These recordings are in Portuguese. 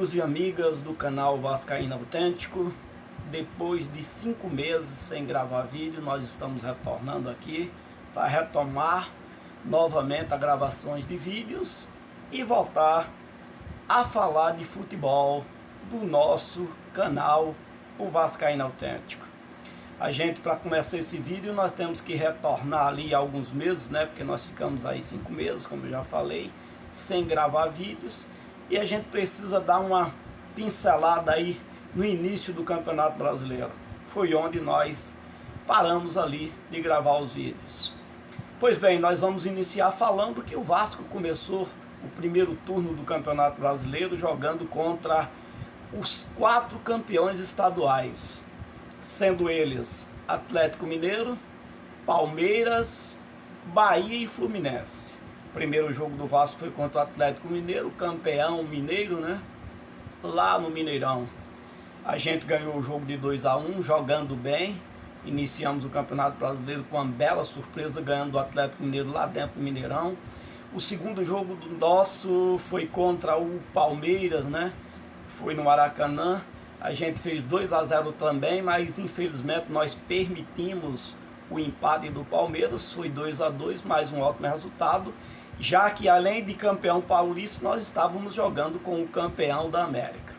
Amigos e amigas do canal Vascaíno Autêntico, depois de 5 meses sem gravar vídeo, nós estamos retornando aqui para retomar novamente as gravações de vídeos e voltar a falar de futebol do nosso canal, o Vascaíno Autêntico. A gente, para começar esse vídeo, nós temos que retornar ali alguns meses, né? Porque nós ficamos aí 5 meses, como eu já falei, sem gravar vídeos. E a gente precisa dar uma pincelada aí no início do Campeonato Brasileiro. Foi onde nós paramos ali de gravar os vídeos. Pois bem, nós vamos iniciar falando que o Vasco começou o primeiro turno do Campeonato Brasileiro jogando contra os 4 campeões estaduais, sendo eles Atlético Mineiro, Palmeiras, Bahia e Fluminense. O primeiro jogo do Vasco foi contra o Atlético Mineiro, campeão mineiro, né? Lá no Mineirão. A gente ganhou o jogo de 2-1, jogando bem. Iniciamos o Campeonato Brasileiro com uma bela surpresa, ganhando o Atlético Mineiro lá dentro do Mineirão. O segundo jogo do nosso foi contra o Palmeiras, né? Foi no Maracanã. A gente fez 2-0 também, mas infelizmente nós permitimos o empate do Palmeiras. Foi 2-2, mais um ótimo resultado, já que além de campeão paulista, nós estávamos jogando com o campeão da América.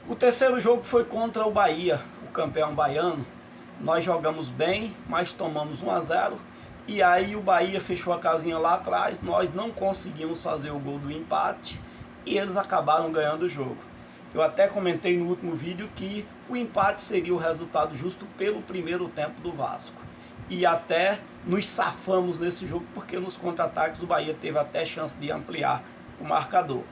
O terceiro jogo foi contra o Bahia, o campeão baiano. Nós jogamos bem, mas tomamos 1-0. E aí o Bahia fechou a casinha lá atrás, nós não conseguimos fazer o gol do empate e eles acabaram ganhando o jogo. Eu até comentei no último vídeo que o empate seria o resultado justo pelo primeiro tempo do Vasco. E até nos safamos nesse jogo, porque nos contra-ataques o Bahia teve até chance de ampliar o marcador.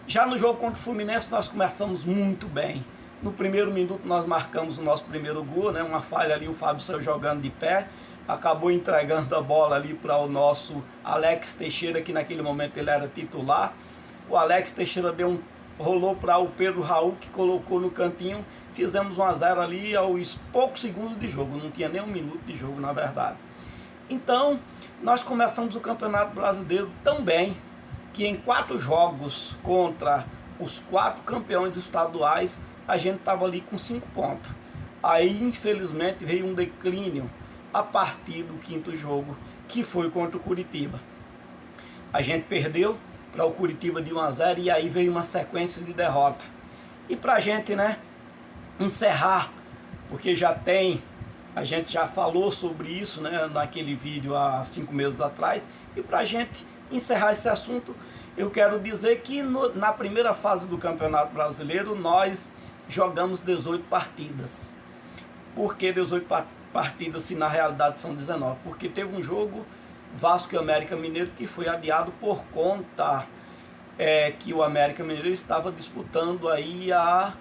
Já no jogo contra o Fluminense nós começamos muito bem. No primeiro minuto nós marcamos o nosso primeiro gol, né? Uma falha ali, o Fábio saiu jogando de pé, acabou entregando a bola ali para o nosso Alex Teixeira, que naquele momento ele era titular. O Alex Teixeira rolou para o Pedro Raul, que colocou no cantinho. Fizemos 1-0 ali aos poucos segundos de jogo, não tinha nem um minuto de jogo na verdade. Então nós começamos o Campeonato Brasileiro tão bem que em 4 jogos contra os 4 campeões estaduais a gente estava ali com 5 pontos. Aí infelizmente veio um declínio a partir do 5º jogo, que foi contra o Curitiba. A gente perdeu para o Curitiba de 1-0 e aí veio uma sequência de derrota. E para a gente, né, encerrar, porque a gente já falou sobre isso, né, naquele vídeo há 5 meses atrás, e para a gente encerrar esse assunto, eu quero dizer que na primeira fase do Campeonato Brasileiro nós jogamos 18 partidas. Por que 18 partidas se na realidade são 19? Porque teve um jogo Vasco e América Mineiro que foi adiado por conta que o América Mineiro estava disputando aí a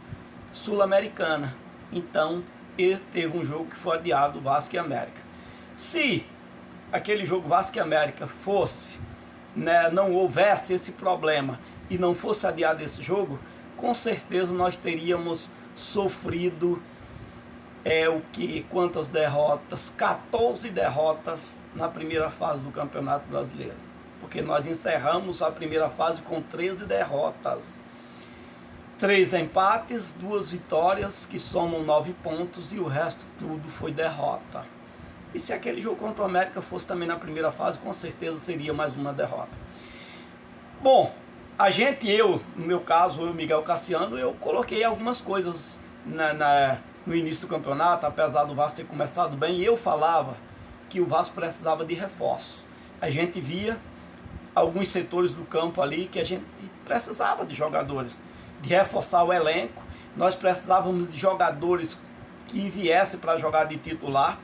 Sul-Americana. Então teve um jogo que foi adiado, Vasco e América. Se aquele jogo Vasco e América fosse, né, não houvesse esse problema e não fosse adiado esse jogo, com certeza nós teríamos sofrido quantas derrotas? 14 derrotas na primeira fase do Campeonato Brasileiro, porque nós encerramos a primeira fase com 13 derrotas, 3 empates, 2 vitórias, que somam 9 pontos, e o resto tudo foi derrota. E se aquele jogo contra o América fosse também na primeira fase, com certeza seria mais uma derrota. Bom, no meu caso, eu, Miguel Cassiano, eu coloquei algumas coisas no início do campeonato, apesar do Vasco ter começado bem, e eu falava que o Vasco precisava de reforço. A gente via alguns setores do campo ali que a gente precisava de jogadores, de reforçar o elenco. Nós precisávamos de jogadores que viessem para jogar de titular,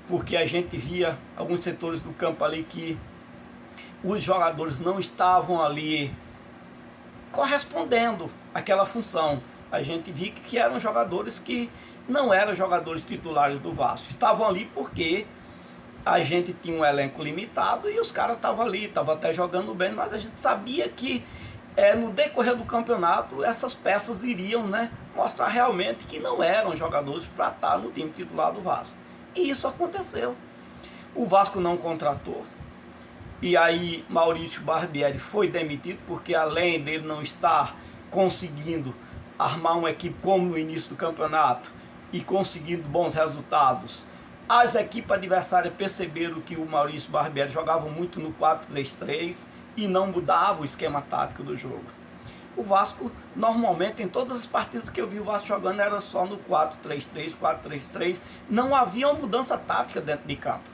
porque a gente via alguns setores do campo ali que os jogadores não estavam ali correspondendo àquela função. A gente via que eram jogadores que não eram jogadores titulares do Vasco. Estavam ali porque a gente tinha um elenco limitado e os caras estavam ali, estavam até jogando bem, mas a gente sabia que no decorrer do campeonato essas peças iriam, né, mostrar realmente que não eram jogadores para estar no time titular do Vasco. E isso aconteceu. O Vasco não contratou. E aí Maurício Barbieri foi demitido, porque além dele não estar conseguindo armar uma equipe como no início do campeonato e conseguindo bons resultados, as equipes adversárias perceberam que o Maurício Barbieri jogava muito no 4-3-3 e não mudava o esquema tático do jogo. O Vasco, normalmente, em todas as partidas que eu vi o Vasco jogando, era só no 4-3-3, 4-3-3, não havia uma mudança tática dentro de campo.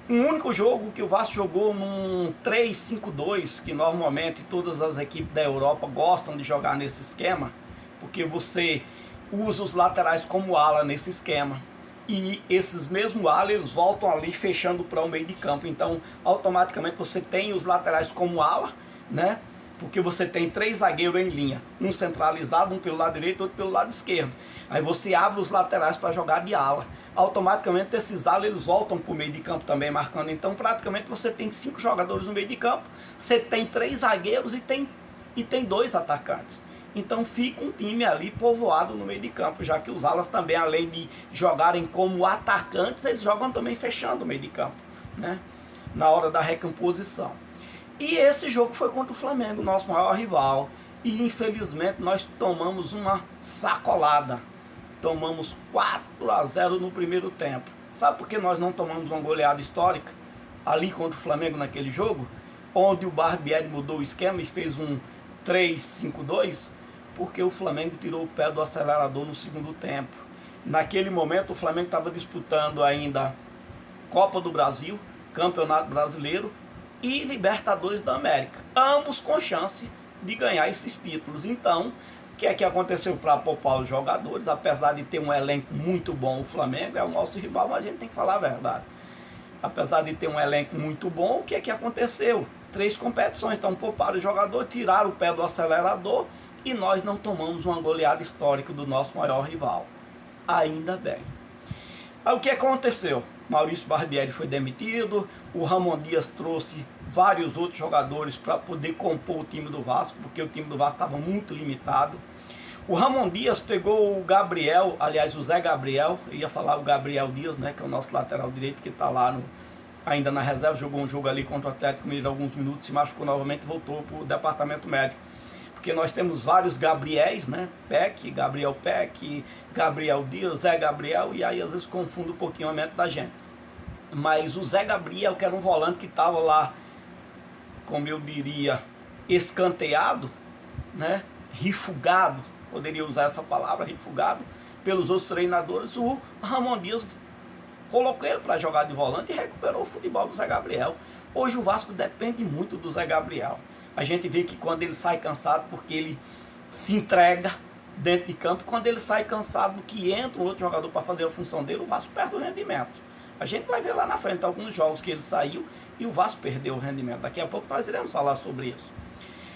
O único jogo que o Vasco jogou num 3-5-2, que normalmente todas as equipes da Europa gostam de jogar nesse esquema, porque você usa os laterais como ala nesse esquema. E esses mesmos alas, eles voltam ali fechando para o meio de campo. Então, automaticamente você tem os laterais como ala, né? Porque você tem 3 zagueiros em linha, um centralizado, um pelo lado direito, outro pelo lado esquerdo. Aí você abre os laterais para jogar de ala. Automaticamente esses alas eles voltam para o meio de campo também marcando. Então praticamente você tem 5 jogadores no meio de campo, você tem 3 zagueiros e tem 2 atacantes. Então fica um time ali povoado no meio de campo, já que os alas também, além de jogarem como atacantes, eles jogam também fechando o meio de campo, né? Na hora da recomposição. E esse jogo foi contra o Flamengo, nosso maior rival. E infelizmente nós tomamos uma sacolada. Tomamos 4-0 no primeiro tempo. Sabe por que nós não tomamos uma goleada histórica ali contra o Flamengo naquele jogo? Onde o Barbieri mudou o esquema e fez um 3-5-2? Porque o Flamengo tirou o pé do acelerador no segundo tempo. Naquele momento o Flamengo estava disputando ainda Copa do Brasil, Campeonato Brasileiro e Libertadores da América, ambos com chance de ganhar esses títulos. Então, o que é que aconteceu para poupar os jogadores? Apesar de ter um elenco muito bom, o Flamengo é o nosso rival, mas a gente tem que falar a verdade. Apesar de ter um elenco muito bom, o que é que aconteceu? 3 competições, então pouparam o jogador, tiraram o pé do acelerador e nós não tomamos uma goleada histórica do nosso maior rival. Ainda bem. Aí o que aconteceu? Maurício Barbieri foi demitido, o Ramon Dias trouxe vários outros jogadores para poder compor o time do Vasco, porque o time do Vasco estava muito limitado. O Ramon Dias pegou o Gabriel, aliás o Zé Gabriel, eu ia falar o Gabriel Dias, né, que é o nosso lateral direito, que está lá ainda na reserva, jogou um jogo ali contra o Atlético Mineiro alguns minutos, se machucou novamente e voltou para o departamento médico. Porque nós temos vários Gabriéis, né? Gabriel Peck, Gabriel Dias, Zé Gabriel, e aí às vezes confundo um pouquinho a mente da gente. Mas o Zé Gabriel, que era um volante que estava lá, como eu diria, escanteado, né? Rifugado, poderia usar essa palavra, rifugado, pelos outros treinadores, o Ramon Dias colocou ele para jogar de volante e recuperou o futebol do Zé Gabriel. Hoje o Vasco depende muito do Zé Gabriel. A gente vê que quando ele sai cansado, porque ele se entrega dentro de campo, quando ele sai cansado, que entra um outro jogador para fazer a função dele, o Vasco perde o rendimento. A gente vai ver lá na frente alguns jogos que ele saiu e o Vasco perdeu o rendimento. Daqui a pouco nós iremos falar sobre isso.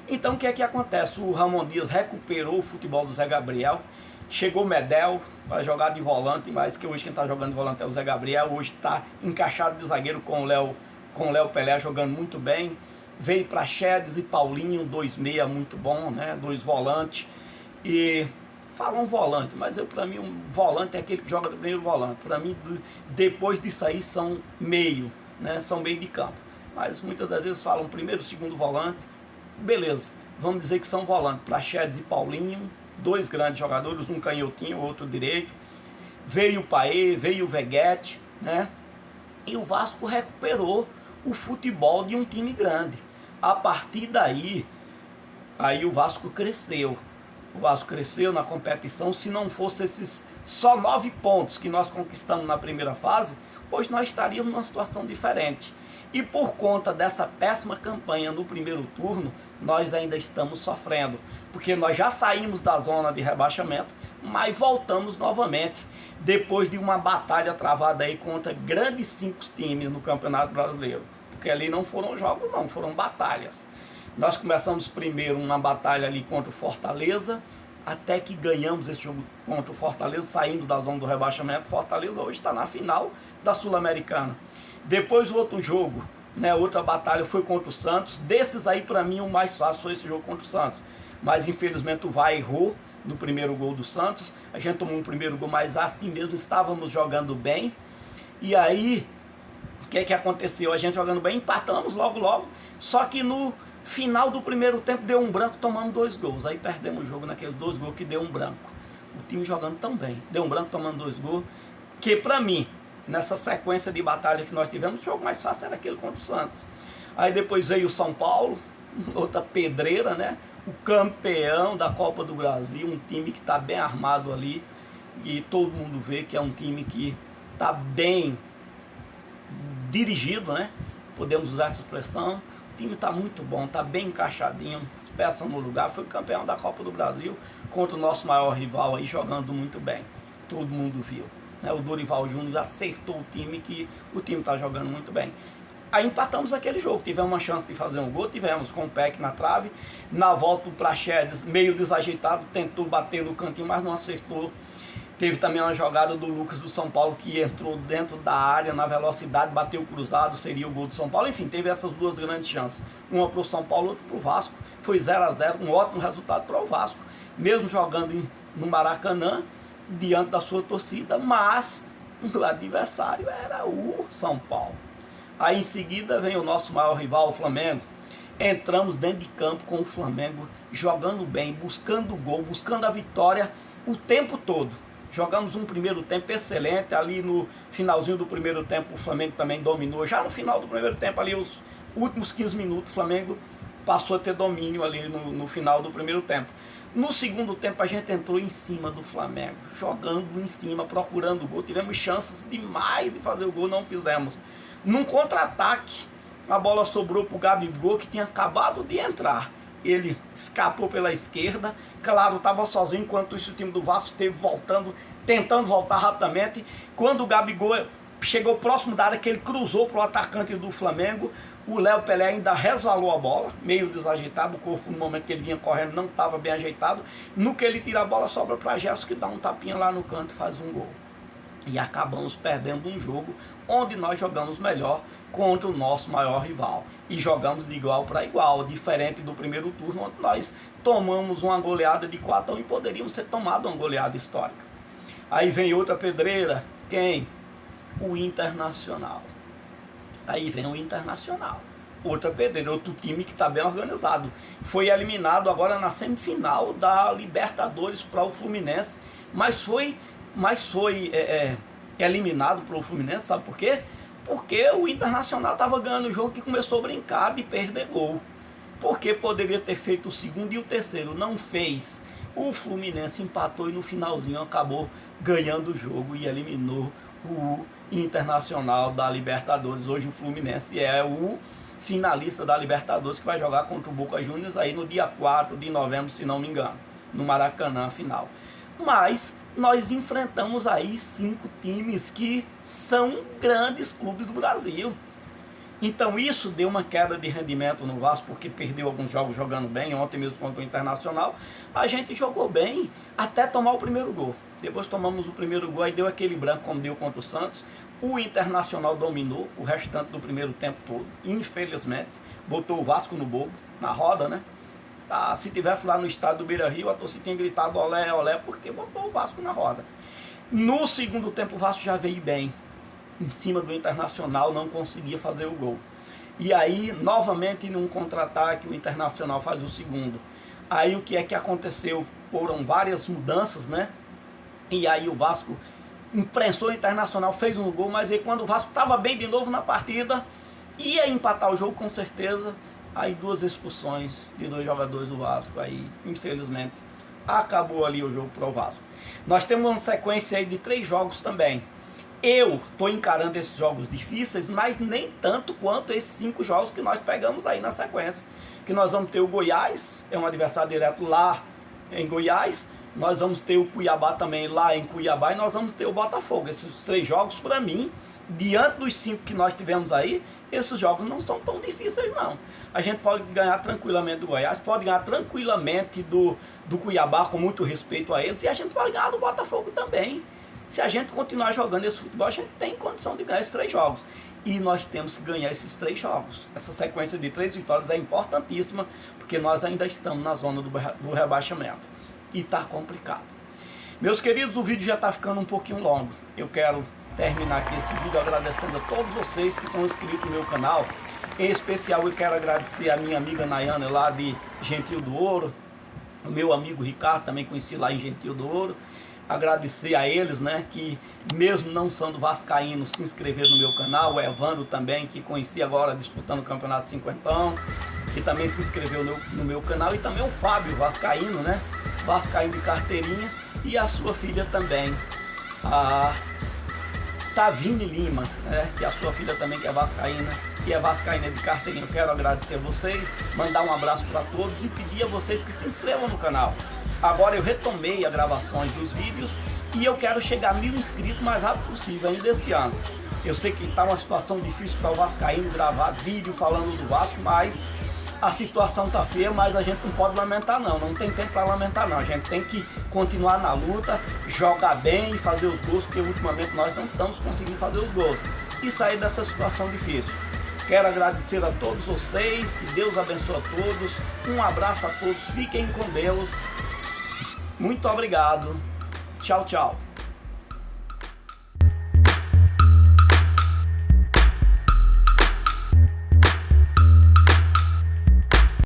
Então o que é que acontece? O Ramon Dias recuperou o futebol do Zé Gabriel, chegou o Medel para jogar de volante, mas que hoje quem está jogando de volante é o Zé Gabriel, hoje está encaixado de zagueiro com o Léo Pelé jogando muito bem. Veio para Chedes e Paulinho, 2 meia muito bom, né? 2 volantes. E falam volante, mas para mim um volante é aquele que joga do primeiro volante. Para mim, depois disso aí são meio, né? São meio de campo. Mas muitas das vezes falam primeiro, segundo volante. Beleza, vamos dizer que são volantes. Para Chedes e Paulinho, 2 grandes jogadores, um canhotinho, outro direito. Veio o Paê, veio o Veguete, né? E o Vasco recuperou o futebol de um time grande. A partir daí, aí o Vasco cresceu. O Vasco cresceu na competição. Se não fosse esses só 9 pontos que nós conquistamos na primeira fase, hoje nós estaríamos numa situação diferente. E por conta dessa péssima campanha no primeiro turno, nós ainda estamos sofrendo. Porque nós já saímos da zona de rebaixamento, mas voltamos novamente. Depois de uma batalha travada aí contra grandes 5 times no Campeonato Brasileiro. Porque ali não foram jogos não, foram batalhas. Nós começamos primeiro uma batalha ali contra o Fortaleza, até que ganhamos esse jogo contra o Fortaleza, saindo da zona do rebaixamento. Fortaleza hoje está na final da Sul-Americana. Depois o outro jogo, né, outra batalha foi contra o Santos. Desses aí, para mim, o mais fácil foi esse jogo contra o Santos. Mas infelizmente o VAR errou no primeiro gol do Santos. A gente tomou um primeiro gol, mas assim mesmo estávamos jogando bem. E aí, o que é que aconteceu? A gente jogando bem, empatamos logo. Só que no Final do primeiro tempo deu um branco, tomamos 2 gols. Aí perdemos o jogo naqueles 2 gols que deu um branco. O time jogando tão bem, deu um branco tomando 2 gols, que pra mim, nessa sequência de batalha que nós tivemos, o jogo mais fácil era aquele contra o Santos. Aí depois veio o São Paulo, outra pedreira, né? O campeão da Copa do Brasil, um time que está bem armado ali, e todo mundo vê que é um time que está bem dirigido, né? Podemos usar essa expressão. O time está muito bom, está bem encaixadinho, as peças no lugar. Foi campeão da Copa do Brasil contra o nosso maior rival aí, jogando muito bem. Todo mundo viu, né? O Dorival Júnior acertou o time, que o time está jogando muito bem. Aí empatamos aquele jogo, tivemos uma chance de fazer um gol, tivemos com o Peck na trave. Na volta o Praxedes, meio desajeitado, tentou bater no cantinho, mas não acertou. Teve também uma jogada do Lucas do São Paulo, que entrou dentro da área na velocidade, bateu cruzado, seria o gol do São Paulo. Enfim, teve essas 2 grandes chances. Uma para o São Paulo, outra para o Vasco. Foi 0-0, um ótimo resultado para o Vasco, mesmo jogando no Maracanã, diante da sua torcida, mas o adversário era o São Paulo. Aí em seguida vem o nosso maior rival, o Flamengo. Entramos dentro de campo com o Flamengo, jogando bem, buscando o gol, buscando a vitória o tempo todo. Jogamos um primeiro tempo excelente, ali no finalzinho do primeiro tempo o Flamengo também dominou. Já no final do primeiro tempo, ali os últimos 15 minutos, o Flamengo passou a ter domínio ali no final do primeiro tempo. No segundo tempo a gente entrou em cima do Flamengo, jogando em cima, procurando o gol. Tivemos chances demais de fazer o gol, não fizemos. Num contra-ataque, a bola sobrou para o Gabigol, que tinha acabado de entrar. Ele escapou pela esquerda, claro, estava sozinho, enquanto isso o time do Vasco esteve voltando, tentando voltar rapidamente. Quando o Gabigol chegou próximo da área, que ele cruzou para o atacante do Flamengo, o Léo Pelé ainda resvalou a bola, meio desajeitado, o corpo no momento que ele vinha correndo não estava bem ajeitado. No que ele tira a bola, sobra para Gerson, que dá um tapinha lá no canto e faz um gol. E acabamos perdendo um jogo onde nós jogamos melhor contra o nosso maior rival. E jogamos de igual para igual, diferente do primeiro turno, onde nós tomamos uma goleada de 4-1 e poderíamos ter tomado uma goleada histórica. Aí vem outra pedreira, quem? O Internacional. Aí vem o Internacional. Outra pedreira, outro time que está bem organizado. Foi eliminado agora na semifinal da Libertadores para o Fluminense, mas foi eliminado para o Fluminense, sabe por quê? Porque o Internacional estava ganhando o jogo, que começou a brincar de perder gol. Porque poderia ter feito o segundo e o terceiro, não fez. O Fluminense empatou e no finalzinho acabou ganhando o jogo e eliminou o Internacional da Libertadores. Hoje o Fluminense é o finalista da Libertadores, que vai jogar contra o Boca Juniors aí no dia 4 de novembro, se não me engano, no Maracanã, final. Mas nós enfrentamos aí 5 times que são grandes clubes do Brasil. Então isso deu uma queda de rendimento no Vasco, porque perdeu alguns jogos jogando bem. Ontem mesmo contra o Internacional, a gente jogou bem até tomar o primeiro gol. Depois tomamos o primeiro gol, aí deu aquele branco como deu contra o Santos. O Internacional dominou o restante do primeiro tempo todo, infelizmente. Botou o Vasco no bobo, na roda, né? Tá, se tivesse lá no estádio do Beira-Rio, a torcida tinha gritado olé, olé, porque botou o Vasco na roda. No segundo tempo o Vasco já veio bem, em cima do Internacional, não conseguia fazer o gol. E aí, novamente, num contra-ataque, o Internacional faz o segundo. Aí o que é que aconteceu? Foram várias mudanças, né? E aí o Vasco imprensou o Internacional, fez um gol, mas aí quando o Vasco estava bem de novo na partida, ia empatar o jogo com certeza. Aí 2 expulsões de 2 jogadores do Vasco, aí infelizmente acabou ali o jogo para o Vasco. Nós temos uma sequência aí de 3 jogos também. Eu estou encarando esses jogos difíceis, mas nem tanto quanto esses 5 jogos que nós pegamos aí na sequência. Que nós vamos ter o Goiás, é um adversário direto lá em Goiás. Nós vamos ter o Cuiabá também lá em Cuiabá, e nós vamos ter o Botafogo. Esses 3 jogos, para mim, diante dos 5 que nós tivemos aí, esses jogos não são tão difíceis não. A gente pode ganhar tranquilamente do Goiás, pode ganhar tranquilamente do Cuiabá, com muito respeito a eles, e a gente pode ganhar do Botafogo também. Se a gente continuar jogando esse futebol, a gente tem condição de ganhar esses 3 jogos. E nós temos que ganhar esses 3 jogos. Essa sequência de 3 vitórias é importantíssima, porque nós ainda estamos na zona do rebaixamento. E está complicado. Meus queridos, o vídeo já está ficando um pouquinho longo. Eu quero terminar aqui esse vídeo agradecendo a todos vocês que são inscritos no meu canal. Em especial eu quero agradecer a minha amiga Nayana lá de Gentil do Ouro, o meu amigo Ricardo, também conheci lá em Gentil do Ouro. Agradecer a eles, né, que mesmo não sendo vascaíno, se inscreveram no meu canal. O Evandro também, que conheci agora disputando o Campeonato Cinquentão, que também se inscreveu no meu canal. E também o Fábio, vascaíno, né, vascaíno de carteirinha. E a sua filha também, a Tavine Lima, né, que é a sua filha também, que é vascaína, que é vascaína de carteirinha. Eu quero agradecer a vocês, mandar um abraço para todos e pedir a vocês que se inscrevam no canal. Agora eu retomei as gravações dos vídeos e eu quero chegar a 1000 inscritos o mais rápido possível ainda esse ano. Eu sei que está uma situação difícil para o vascaíno gravar vídeo falando do Vasco, mas a situação tá feia, mas a gente não pode lamentar não, não tem tempo para lamentar não. A gente tem que continuar na luta, jogar bem e fazer os gols, porque ultimamente nós não estamos conseguindo fazer os gols e sair dessa situação difícil. Quero agradecer a todos vocês, que Deus abençoe a todos, um abraço a todos, fiquem com Deus, muito obrigado, tchau, tchau.